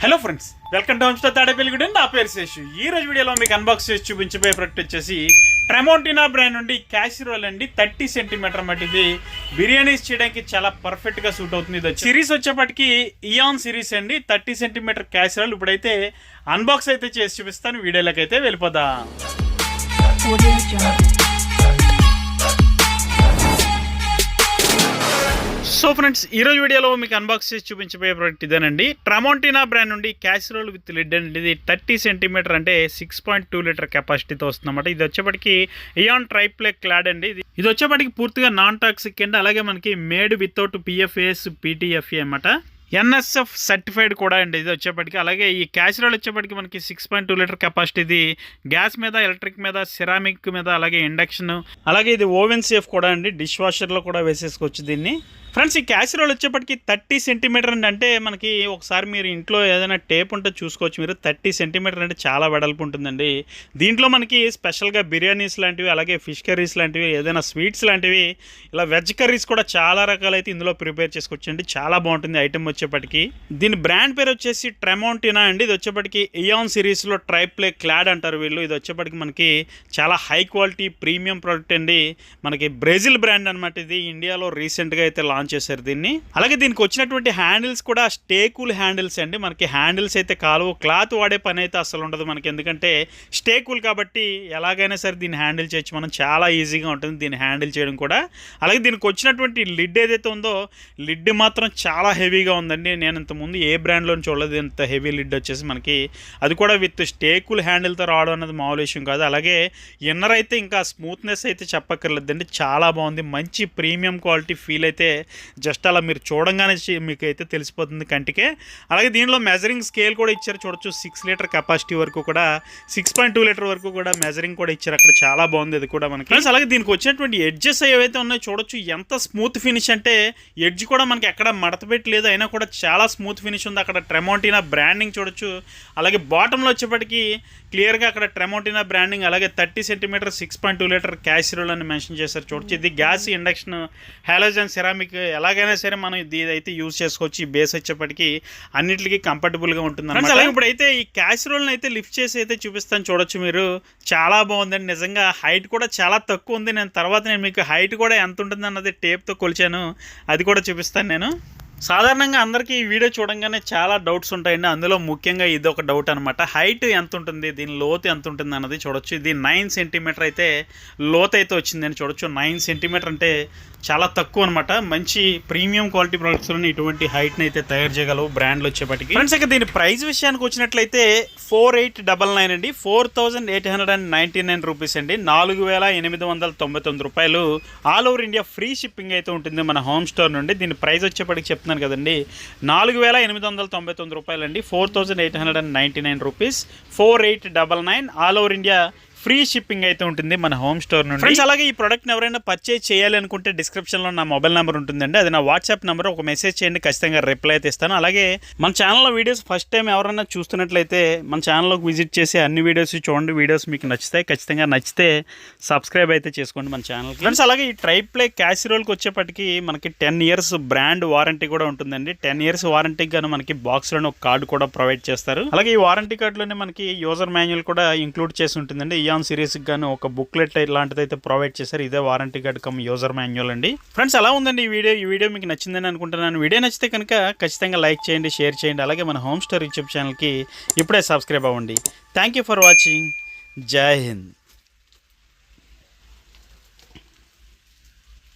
Hello friends, welcome to homestay Tadepalligudem. నా పేరు శేషు. ఈ రోజు వీడియోలో మీకు అన్బాక్స్ చేసి చూపించబోయే ప్రోడక్ట్ వచ్చేసి ట్రెమోంటినా బ్రాండ్ నుండి క్యాసిరోల్ అండి. 30 సెంటీమీటర్ మట్టిది బిర్యానీస్ చేయడానికి చాలా పర్ఫెక్ట్ గా సూట్ అవుతుంది. ఇది సిరీస్ వచ్చేప్పటికి ఇయాన్ సిరీస్ అండి. 30 సెంటీమీటర్ క్యాసిరోల్ ఇప్పుడైతే అన్బాక్స్ అయితే చేసి చూపిస్తాను. వీడియోలోకి అయితే వెళ్ళిపోదాం. సో ఫ్రెండ్స్, ఈ రోజు వీడియోలో మీకు అన్బాక్స్ చేసి చూపించబోయే ప్రోడక్ట్ ఇదేనండి. ట్రెమోంటినా బ్రాండ్ నుండి క్యాసిరోల్ విత్ లిడ్ అండి. ఇది 30 సెంటీమీటర్ అంటే 6.2 లీటర్ కెపాసిటీతో వస్తుందన్నమాట. ఇది వచ్చేప్పటికి ఇయాన్ ట్రైప్లే క్లాడ్ అండి. ఇది వచ్చేప్పటికి పూర్తిగా నాన్ టాక్సిక్ అండి. అలాగే మనకి మేడ్ వితౌట్ పిఎఫ్ఏఎస్ పిటిఎఫ్ఏ అన్నమాట. ఎన్ఎస్ఎఫ్ సర్టిఫైడ్ కూడా అండి ఇది వచ్చేప్పటికి. అలాగే ఈ క్యాసిరోల్ వచ్చేప్పటికి మనకి 6.2 లీటర్ కెపాసిటీ. ఇది గ్యాస్ మీద, ఎలక్ట్రిక్ మీద, సిరామిక్ మీద, అలాగే ఇండక్షన్, అలాగే ఇది ఓవెన్ సేఫ్ కూడా అండి. డిష్ వాషర్లో కూడా వేసేసుకోవచ్చు దీన్ని. ఫ్రెండ్స్, ఈ క్యాసిరోల్ వచ్చేప్పటికి 30 సెంటీమీటర్ అండి. అంటే మనకి ఒకసారి మీరు ఇంట్లో ఏదైనా టేప్ ఉంటే చూసుకోవచ్చు మీరు. 30 సెంటీమీటర్ అంటే చాలా వెడల్పు ఉంటుందండి. దీంట్లో మనకి స్పెషల్గా బిర్యానీస్ లాంటివి, అలాగే ఫిష్ కర్రీస్ లాంటివి, ఏదైనా స్వీట్స్ లాంటివి, ఇలా వెజ్ కర్రీస్ కూడా చాలా రకాలైతే ఇందులో ప్రిపేర్ చేసుకోవచ్చండి. చాలా బాగుంటుంది ఐటమ్ వచ్చేప్పటికి. దీని బ్రాండ్ పేరు వచ్చేసి ట్రెమోంటినా అండి. ఇది వచ్చేప్పటికి ఇయాన్ సిరీస్లో ట్రైప్లే క్లాడ్ అంటారు వీళ్ళు. ఇది వచ్చేప్పటికి మనకి చాలా హై క్వాలిటీ ప్రీమియం ప్రోడక్ట్ అండి. మనకి బ్రెజిల్ బ్రాండ్ అనమాట. ఇది ఇండియాలో రీసెంట్గా అయితే లాంచ్ చేశారు దీన్ని. అలాగే దీనికి వచ్చినటువంటి హ్యాండిల్స్ కూడా స్టేకూల్ హ్యాండిల్స్ అండి. మనకి హ్యాండిల్స్ అయితే కాలువ క్లాత్ వాడే పని అయితే అసలు ఉండదు మనకి. ఎందుకంటే స్టేకూల్ కాబట్టి ఎలాగైనా సరే దీన్ని హ్యాండిల్ చేయొచ్చు మనం. చాలా ఈజీగా ఉంటుంది దీన్ని హ్యాండిల్ చేయడం కూడా. అలాగే దీనికి వచ్చినటువంటి లిడ్ ఏదైతే ఉందో, లిడ్ మాత్రం చాలా హెవీగా ఉందండి. నేను ఇంతకుముందు ఏ బ్రాండ్లో చూడలేదు ఇంత హెవీ లిడ్ వచ్చేసి మనకి. అది కూడా విత్ స్టేకూల్ హ్యాండిల్తో రావడం అనేది మామూలు విషయం కాదు. అలాగే ఇన్నర్ అయితే ఇంకా స్మూత్నెస్ అయితే చెప్పక్కర్లేదండి. చాలా బాగుంది. మంచి ప్రీమియం క్వాలిటీ ఫీల్ అయితే జస్ట్ అలా మీరు చూడంగానే మీకు అయితే తెలిసిపోతుంది కంటికే. అలాగే దీనిలో మెజరింగ్ స్కేల్ కూడా ఇచ్చారు చూడొచ్చు. 6 లీటర్ కెపాసిటీ వరకు కూడా, 6.2 లీటర్ వరకు కూడా మెజరింగ్ కూడా ఇచ్చారు అక్కడ. చాలా బాగుంది ఇది కూడా మనకి. అలాగే దీనికి వచ్చినటువంటి ఎడ్జెస్ ఏవైతే ఉన్నాయో చూడొచ్చు. ఎంత స్మూత్ ఫినిష్ అంటే ఎడ్జ్ కూడా మనకి ఎక్కడ మడత పెట్టలేదు, అయినా కూడా చాలా స్మూత్ ఫినిష్ ఉంది. అక్కడ ట్రెమోంటినా బ్రాండింగ్ చూడొచ్చు. అలాగే బాటంలో వచ్చేప్పటికి క్లియర్గా అక్కడ ట్రెమోంటినా బ్రాండింగ్, అలాగే 30 సెంటీమీటర్ 6.2 లీటర్ క్యాసిరోల్ అని మెన్షన్ చేశారు చూడొచ్చు. ఇది గ్యాస్, ఇండక్షన్, హాలోజన్, సిరామిక్ ఎలాగైనా సరే మనం ఇది అయితే యూజ్ చేసుకోవచ్చు. ఈ బేస్ వచ్చేప్పటికి అన్నిటికీ కంఫర్టబుల్గా ఉంటుంది అన్నమాట. అలాగే ఇప్పుడైతే ఈ క్యాసిరోల్ని అయితే లిఫ్ట్ చేసి అయితే చూపిస్తాను చూడొచ్చు మీరు. చాలా బాగుందండి నిజంగా. హైట్ కూడా చాలా తక్కువ ఉంది. నేను మీకు హైట్ కూడా ఎంత ఉంటుంది అన్నది టేప్తో కొలిచాను, అది కూడా చూపిస్తాను నేను. సాధారణంగా అందరికీ ఈ వీడియో చూడంగానే చాలా డౌట్స్ ఉంటాయండి. అందులో ముఖ్యంగా ఇది ఒక డౌట్ అనమాట. హైట్ ఎంత ఉంటుంది, దీని లోతు ఎంత ఉంటుంది అన్నది చూడొచ్చు. ఇది 9 సెంటీమీటర్ అయితే లోతు అయితే వచ్చిందని చూడొచ్చు. 9 సెంటీమీటర్ అంటే చాలా తక్కువ అనమాట. మంచి ప్రీమియం క్వాలిటీ ప్రొడక్ట్స్లోని ఇటువంటి హైట్ని అయితే తయారు చేయగలవు బ్రాండ్లు వచ్చేప్పటికి. ఫ్రెండ్స్, ఇక దీని ప్రైస్ విషయానికి వచ్చినట్లయితే 4899 అండి. 4899 రూపీస్ అండి. 4899 రూపాయలు. All over India free shipping అయితే ఉంటుంది మన హోమ్ స్టోర్ నుండి. దీని ప్రైస్ వచ్చేప్పటికి చెప్తున్నాను కదండి, 4899 రూపాయలు అండి. 4899 rupees. 4899 all over India free shipping అయితే ఉంటుంది మన హోమ్ స్టోర్ నుండి. ఫ్రెండ్స్, అలాగే ఈ ప్రోడక్ట్ని ఎవరైనా పర్చేజ్ చేయాలి అనుకుంటే డిస్క్రిప్షన్లో నా మొబైల్ నెంబర్ ఉంటుందండి. అది నా వాట్సాప్ నెంబర్. ఒక మెసేజ్ చేయండి, ఖచ్చితంగా రిప్లై అయితే ఇస్తాను. అలాగే మన ఛానల్లో వీడియోస్ ఫస్ట్ టైం ఎవరైనా చూస్తున్నట్లయితే మన ఛానల్లోకి విజిట్ చేసి అన్ని వీడియోస్ చూడండి. వీడియోస్ మీకు నచ్చుతాయి. ఖచ్చితంగా నచ్చితే సబ్స్క్రైబ్ అయితే చేసుకోండి మన ఛానల్కి. ఫ్రెండ్స్, అలాగే ఈ ట్రైప్లే క్యాసిరోల్కి వచ్చేప్పటికి మనకి 10 ఇయర్స్ బ్రాండ్ వారంటీ కూడా ఉంటుందండి. 10 ఇయర్స్ వారంటీకి గాను మనకి బాక్స్లోనే ఒక కార్డు కూడా ప్రొవైడ్ చేస్తారు. అలాగే ఈ వారంటీ కార్డులోనే మనకి యూజర్ మాన్యువల్ కూడా ఇంక్లూడ్ చేసి ఉంటుందండి. ఇయాన్ సిరీస్కి గాను ఒక బుక్లెట్ లాంటిది అయితే ప్రొవైడ్ చేశారు. ఇదే warranty card come user manual అండి. ఫ్రెండ్స్, అలా ఉందండి ఈ వీడియో మీకు నచ్చిందని అనుకుంటున్నాను. వీడియో నచ్చితే కనుక ఖచ్చితంగా లైక్ చేయండి, షేర్ చేయండి. అలాగే మన హోమ్ స్టోర్ యూట్యూబ్ ఛానల్కి ఇప్పుడే సబ్స్క్రైబ్ అవ్వండి. Thank you for watching. జై హింద్.